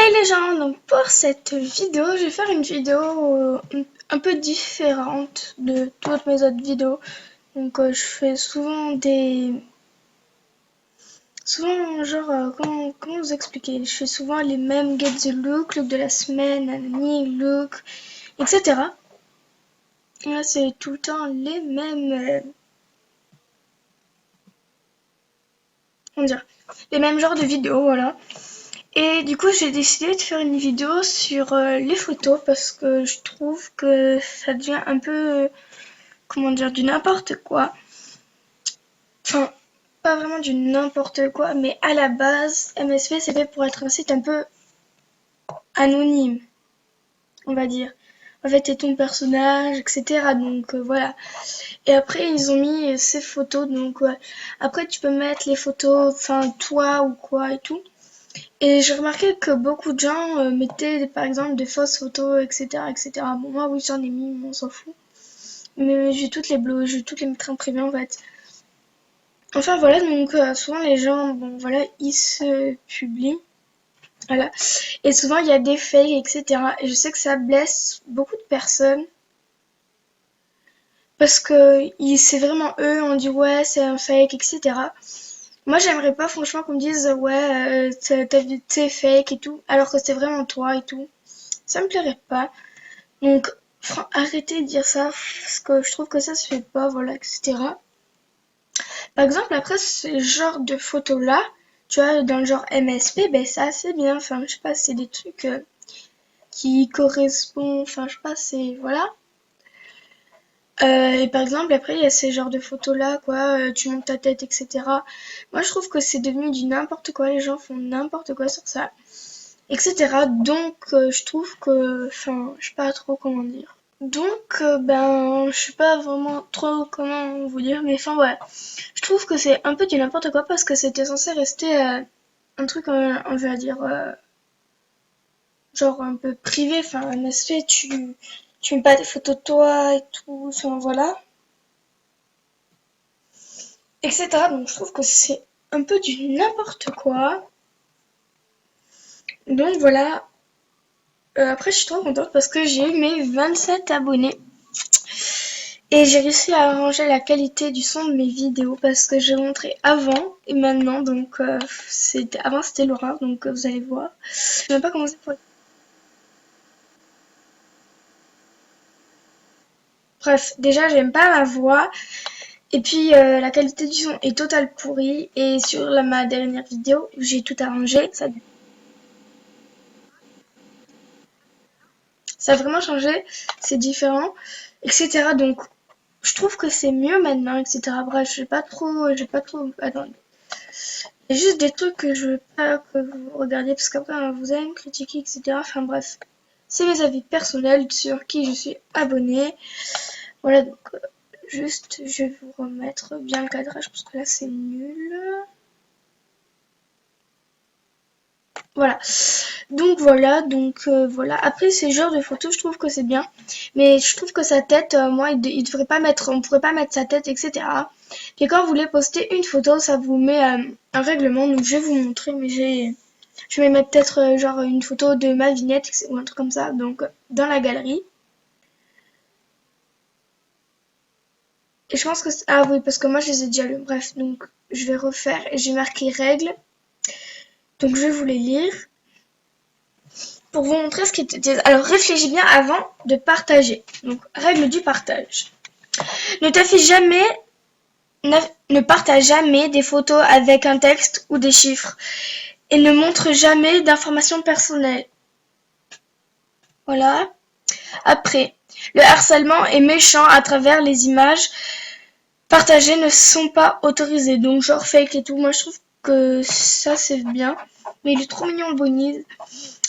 Hey les gens, donc pour cette vidéo, je vais faire une vidéo un peu différente de toutes mes autres vidéos. Donc je fais souvent genre, comment vous expliquer? Je fais souvent les mêmes get the look de la semaine, nanani, look, etc. Et là c'est tout le temps les mêmes, comment dire, les mêmes genres de vidéos, voilà. Et du coup, j'ai décidé de faire une vidéo sur les photos parce que je trouve que ça devient un peu, comment dire, du n'importe quoi. Enfin, pas vraiment du n'importe quoi, mais à la base, MSP, c'est fait pour être un site un peu anonyme, on va dire. En fait, t'es ton personnage, etc. Donc voilà. Et après, ils ont mis ces photos. Donc ouais. Après, tu peux mettre les photos, enfin, toi ou quoi et tout. Et j'ai remarqué que beaucoup de gens mettaient par exemple des fausses photos, etc. etc. Bon, moi oui, j'en ai mis, mais on s'en fout. Mais j'ai toutes les bleus, je vais toutes les mettre en privé en fait. Enfin voilà, donc souvent les gens, bon voilà, ils se publient. Voilà. Et souvent il y a des fakes, etc. Et je sais que ça blesse beaucoup de personnes. Parce que c'est vraiment eux, on dit ouais, c'est un fake, etc. Moi j'aimerais pas franchement qu'on me dise ouais, t'es fake et tout, alors que c'est vraiment toi et tout. Ça me plairait pas. Donc, arrêtez de dire ça, parce que je trouve que ça se fait pas, voilà, etc. Par exemple, après, ce genre de photos-là, tu vois, dans le genre MSP, ben ça c'est bien, enfin, je sais pas, c'est des trucs qui correspondent, enfin, je sais pas, c'est, voilà. Et par exemple, après, il y a ces genres de photos-là, quoi, tu montes ta tête, etc. Moi, je trouve que c'est devenu du n'importe quoi, les gens font n'importe quoi sur ça, etc. Donc, je trouve que, enfin, je sais pas trop comment dire. Donc, ben, je sais pas vraiment trop comment vous dire, mais enfin, ouais. Je trouve que c'est un peu du n'importe quoi parce que c'était censé rester un truc, on va dire, genre un peu privé. Enfin, un aspect, tu mets pas des photos de toi et tout, enfin, voilà, etc. Donc, je trouve que c'est un peu du n'importe quoi. Donc, voilà. Après, je suis trop contente parce que j'ai eu mes 27 abonnés. Et j'ai réussi à arranger la qualité du son de mes vidéos parce que j'ai montré avant et maintenant. Donc avant c'était l'horreur, donc vous allez voir. Je sais même pas comment ça pourrait. Bref, déjà j'aime pas ma voix. Et puis la qualité du son est total pourrie. Et sur ma dernière vidéo, j'ai tout arrangé. Ça a vraiment changé. C'est différent, etc. Donc je trouve que c'est mieux maintenant, etc. Bref, j'ai pas trop. Attends. Il y a juste des trucs que je veux pas que vous regardiez parce qu'après vous allez me critiquer, etc. Enfin bref, c'est mes avis personnels sur qui je suis abonnée. Voilà, donc juste je vais vous remettre bien le cadrage parce que là c'est nul. Voilà. Donc voilà. Après ces genres de photos, je trouve que c'est bien. Mais je trouve que sa tête, moi, il devrait pas mettre, on pourrait pas mettre sa tête, etc. Puis quand vous voulez poster une photo, ça vous met un règlement. Donc je vais vous montrer, mais je vais mettre peut-être genre une photo de ma vignette ou un truc comme ça. Donc dans la galerie. Et je pense que ah oui, parce que moi je les ai déjà lus. Bref, donc je vais refaire et j'ai marqué règles. Donc je vais vous les lire pour vous montrer ce qui était. Alors réfléchis bien avant de partager. Donc règle du partage. Ne t'affiche jamais, ne partage jamais des photos avec un texte ou des chiffres et ne montre jamais d'informations personnelles. Voilà. Après, le harcèlement est méchant à travers les images partagées ne sont pas autorisées. Donc genre fake et tout. Moi je trouve que ça c'est bien. Mais il est trop mignon le bonise.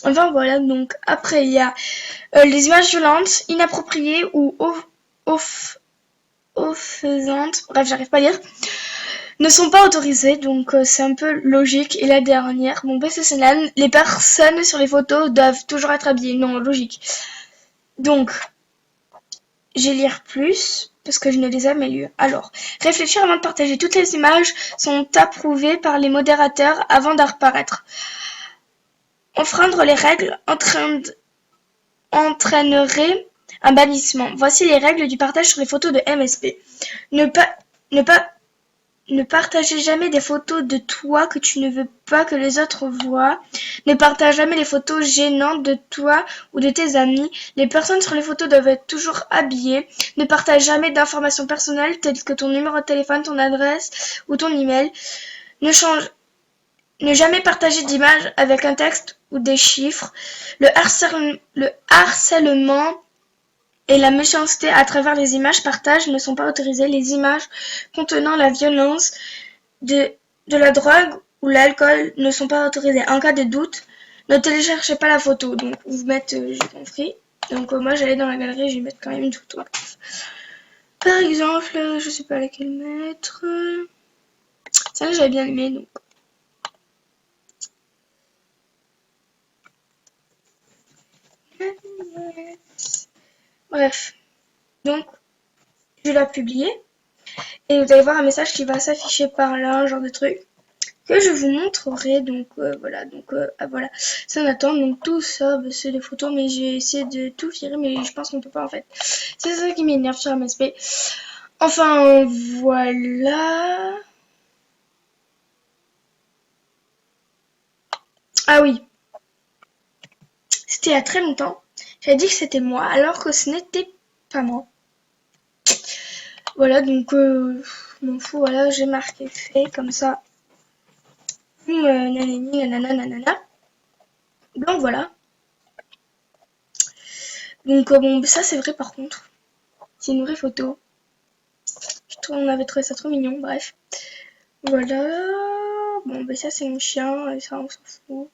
Enfin voilà, donc après il y a les images violentes, inappropriées ou offensantes, bref j'arrive pas à lire, ne sont pas autorisées, donc c'est un peu logique. Et la dernière, mon PCCNAN, les personnes sur les photos doivent toujours être habillées. Non, logique. Donc, j'ai lire plus, parce que je ne les ai jamais lues. Alors, réfléchir avant de partager. Toutes les images sont approuvées par les modérateurs avant d'apparaître. Enfreindre les règles entraînerait un bannissement. Voici les règles du partage sur les photos de MSP. Ne pas, ne pas, ne partagez jamais des photos de toi que tu ne veux pas que les autres voient. Ne partage jamais les photos gênantes de toi ou de tes amis. Les personnes sur les photos doivent être toujours habillées. Ne partage jamais d'informations personnelles telles que ton numéro de téléphone, ton adresse ou ton email. Ne jamais partager d'images avec un texte ou des chiffres. Le harcèlement et la méchanceté à travers les images partagées ne sont pas autorisés. Les images contenant la violence, de la drogue ou l'alcool ne sont pas autorisées. En cas de doute, ne téléchargez pas la photo. Donc, vous mettez, j'ai compris. Donc, moi, j'allais dans la galerie, je vais mettre quand même une photo. Par exemple, je sais pas laquelle mettre. Celle-là, j'avais bien aimé, donc. Bref. Donc, je vais la publier. Et vous allez voir un message qui va s'afficher par là, un genre de truc. Que je vous montrerai. Donc, voilà. Donc, voilà. Ça m'attend. Donc, tout ça, bah, c'est des photos. Mais j'ai essayé de tout virer. Mais je pense qu'on peut pas, en fait. C'est ça qui m'énerve sur MSP. Enfin, voilà. Ah oui. C'était il y a très longtemps. J'avais dit que c'était moi, alors que ce n'était pas moi. Voilà, donc, m'en fous, voilà, j'ai marqué fait, comme ça. Nanani, nanana, nanana. Donc, voilà. Donc, bon, ça, c'est vrai, par contre. C'est une vraie photo. On avait trouvé ça trop mignon, bref. Voilà. Bon, bah, ça, c'est mon chien, et ça, on s'en fout.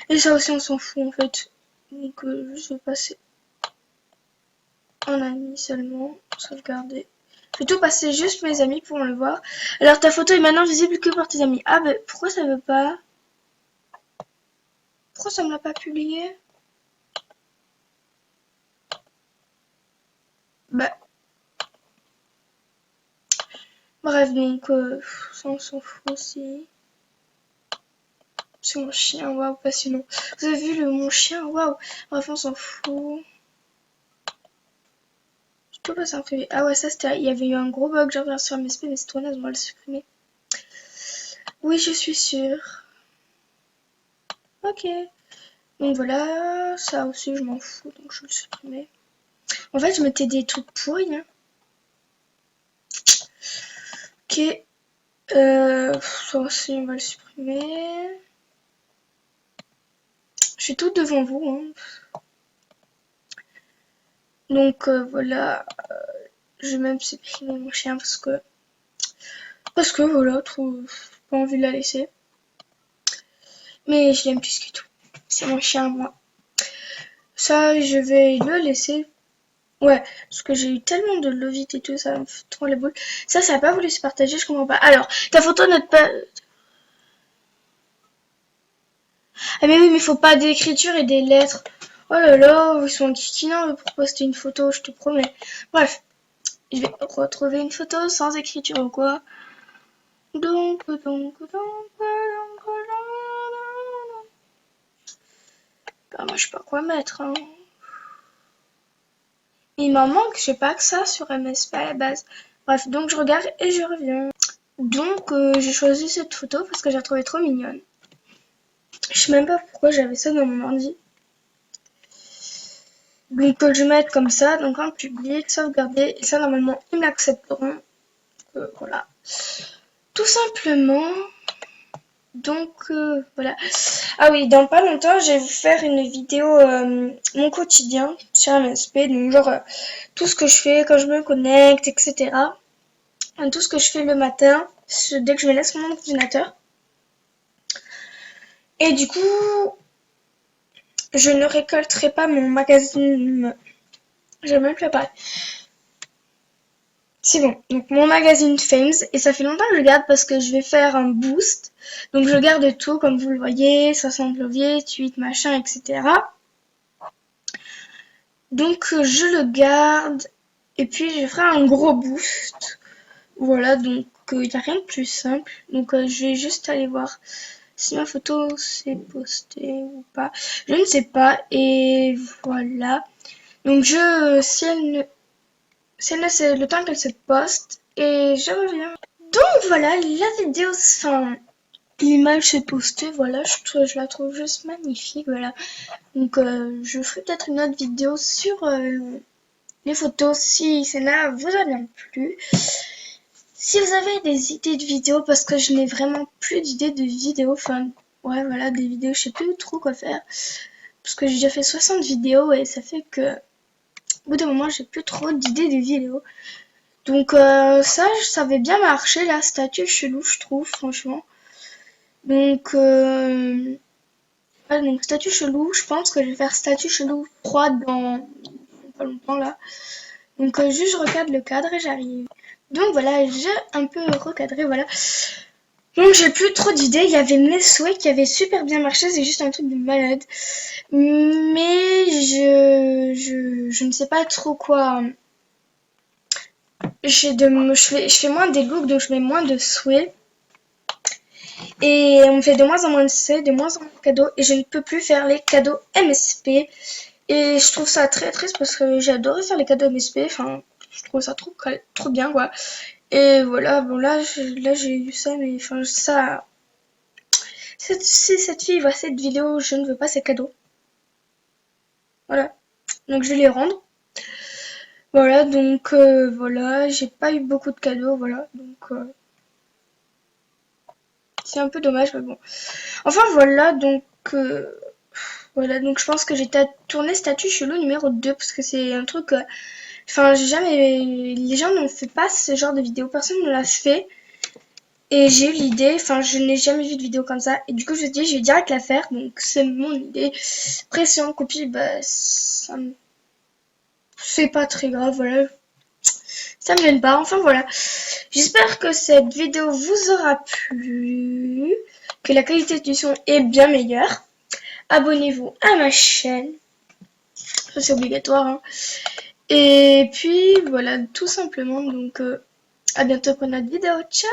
Et ça aussi, on s'en fout, en fait. Donc, je vais passer en ami seulement. Sauvegarder. Je vais tout passer juste mes amis pour le voir. Alors, ta photo est maintenant visible que par tes amis. Ah, bah, pourquoi ça veut pas? Pourquoi ça me l'a pas publié? Bah, bref, donc, ça, on s'en fout aussi. C'est mon chien, waouh, passionnant. Vous avez vu mon chien, waouh. Bref, on s'en fout. Je peux passer en privé. Ah ouais, ça c'était. Il y avait eu un gros bug, genre sur MSP, mais c'est trop naze, on va le supprimer. Oui, je suis sûre. Ok. Donc voilà, ça aussi je m'en fous, donc je vais le supprimer. En fait, je mettais des trucs pourris. Hein. Ok. Ça aussi, on va le supprimer. Je suis toute devant vous. Hein. Donc voilà, je vais même supprimer mon chien parce que voilà, trop pas envie de la laisser. Mais je l'aime plus que tout. C'est mon chien à moi. Ça, je vais le laisser. Ouais, parce que j'ai eu tellement de lovite et tout, ça me fait trop les boules. Ça a pas voulu se partager, je comprends pas. Alors, ta photo note pas. Ah mais oui, mais faut pas d'écriture et des lettres. Oh là là, ils sont kikinants pour poster une photo, je te promets. Bref, je vais retrouver une photo sans écriture ou quoi. Donc. Bah, moi, je sais pas quoi mettre, hein. Il m'en manque, je sais pas que ça sur MSP à la base. Bref, donc je regarde et je reviens. Donc, j'ai choisi cette photo parce que j'ai trouvé trop mignonne. Je sais même pas pourquoi j'avais ça dans mon ordi. Donc, je vais mettre comme ça, donc en public, sauvegarder, et ça, normalement, ils m'accepteront. Voilà. Tout simplement. Donc, voilà. Ah oui, dans pas longtemps, je vais vous faire une vidéo, mon quotidien sur MSP. Donc, genre, tout ce que je fais quand je me connecte, etc. Tout ce que je fais le matin, dès que je me laisse sur mon ordinateur. Et du coup, je ne récolterai pas mon magazine. J'ai même préparé. C'est bon. Donc mon magazine Fames. Et ça fait longtemps que je garde parce que je vais faire un boost. Donc je garde tout comme vous le voyez. 60 leviers, 8 machin, etc. Donc je le garde. Et puis je ferai un gros boost. Voilà. Donc il n'y a rien de plus simple. Donc je vais juste aller voir si ma photo s'est postée ou pas. Je ne sais pas. Et voilà. Donc si elle ne c'est le temps qu'elle se poste et je reviens. Donc voilà, la vidéo, enfin, l'image s'est postée, voilà, je la trouve juste magnifique, voilà. Donc je ferai peut-être une autre vidéo sur les photos si celle-là vous a bien plu. Si vous avez des idées de vidéos, parce que je n'ai vraiment plus d'idées de vidéos, enfin, ouais, voilà, des vidéos, je sais plus trop quoi faire. Parce que j'ai déjà fait 60 vidéos et ça fait que, au bout d'un moment, j'ai plus trop d'idées de vidéos. Donc ça avait bien marché, la statue chelou, je trouve, franchement. Donc, ouais, donc statue chelou, je pense que je vais faire statue chelou 3 dans pas longtemps là. Donc juste je recadre le cadre et j'arrive. Donc voilà, j'ai un peu recadré, voilà. Donc j'ai plus trop d'idées, il y avait mes souhaits qui avaient super bien marché, c'est juste un truc de malade. Mais je ne sais pas trop quoi. Je fais moins des looks, donc je mets moins de souhaits. Et on me fait de moins en moins de souhaits, de moins en moins de cadeaux. Et je ne peux plus faire les cadeaux MSP. Et je trouve ça très triste parce que j'ai adoré faire les cadeaux MSP. Enfin, je trouve ça trop bien, quoi. Et voilà, bon là j'ai eu ça, mais enfin ça... Si cette fille voit cette vidéo, je ne veux pas ses cadeaux. Voilà. Donc je vais les rendre. Voilà, donc voilà, j'ai pas eu beaucoup de cadeaux, voilà. Donc c'est un peu dommage, mais bon. Enfin voilà, donc voilà, donc je pense que j'ai tourné statut chelou numéro 2 parce que c'est un truc... Enfin, j'ai jamais... Les gens n'ont fait pas ce genre de vidéo, personne ne l'a fait. Et j'ai eu l'idée, enfin je n'ai jamais vu de vidéo comme ça. Et du coup je me suis dit je vais direct la faire, donc c'est mon idée. Après si on copie, bah ça me... C'est pas très grave, voilà. Ça me gêne pas, enfin voilà. J'espère que cette vidéo vous aura plu, que la qualité du son est bien meilleure. Abonnez-vous à ma chaîne, ça c'est obligatoire, hein. Et puis voilà, tout simplement, donc à bientôt pour notre vidéo, ciao!